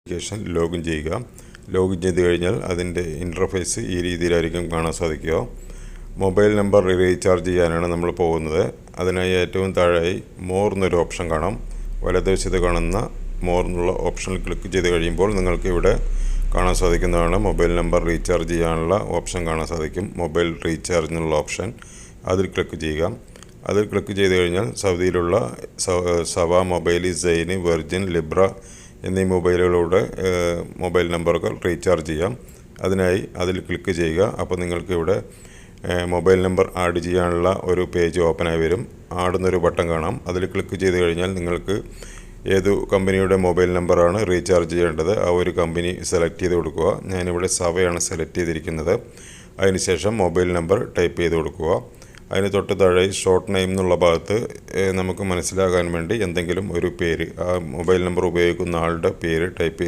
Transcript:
Application login ചെയ്യുക. Login ചെയ്ത് കഴിഞ്ഞാൽ അതിൻ്റെ ഇൻ്റർഫേസ് ഈ രീതിയിലായിരിക്കും കാണാൻ സാധിക്കുക. മൊബൈൽ നമ്പർ റീചാർജ് ചെയ്യാനാണ് നമ്മൾ പോകുന്നത്. അതിനായി ഏറ്റവും താഴെയായി മോർ എന്നൊരു ഓപ്ഷൻ കാണാം. വലതുവശത്ത് കാണുന്ന മോർ എന്നുള്ള ഓപ്ഷനിൽ ക്ലിക്ക് ചെയ്ത് കഴിയുമ്പോൾ നിങ്ങൾക്ക് ഇവിടെ കാണാൻ സാധിക്കുന്നതാണ് മൊബൈൽ നമ്പർ റീചാർജ് ചെയ്യാനുള്ള ഓപ്ഷൻ കാണാൻ സാധിക്കും. മൊബൈൽ റീചാർജ് എന്നുള്ള ഓപ്ഷൻ അതിൽ ക്ലിക്ക് ചെയ്യുക. അതിൽ ക്ലിക്ക് ചെയ്ത് കഴിഞ്ഞാൽ സൗദിയിലുള്ള സവ മൊബൈലി, സൈന്, വെർജിൻ, ലിബ്ര എന്നീ മൊബൈലുകളുടെ മൊബൈൽ നമ്പറുകൾ റീചാർജ് ചെയ്യാം. അതിനായി അതിൽ ക്ലിക്ക് ചെയ്യുക. അപ്പോൾ നിങ്ങൾക്ക് ഇവിടെ മൊബൈൽ നമ്പർ ആഡ് ചെയ്യാനുള്ള ഒരു പേജ് ഓപ്പണായി വരും. ആടുന്നൊരു ബട്ടൺ കാണാം. അതിൽ ക്ലിക്ക് ചെയ്ത് കഴിഞ്ഞാൽ നിങ്ങൾക്ക് ഏതു കമ്പനിയുടെ മൊബൈൽ നമ്പറാണ് റീചാർജ് ചെയ്യേണ്ടത് ആ ഒരു കമ്പനി സെലക്ട് ചെയ്ത് കൊടുക്കുക. ഞാനിവിടെ സവയാണ് സെലക്ട് ചെയ്തിരിക്കുന്നത്. അതിനുശേഷം മൊബൈൽ നമ്പർ ടൈപ്പ് ചെയ്ത് കൊടുക്കുക. അതിന് തൊട്ട് താഴെ ഷോർട്ട് നെയിം എന്നുള്ള ഭാഗത്ത് നമുക്ക് മനസ്സിലാകാൻ വേണ്ടി എന്തെങ്കിലും ഒരു പേര്, ആ മൊബൈൽ നമ്പർ ഉപയോഗിക്കുന്ന ആളുടെ പേര് ടൈപ്പ് ചെയ്ത്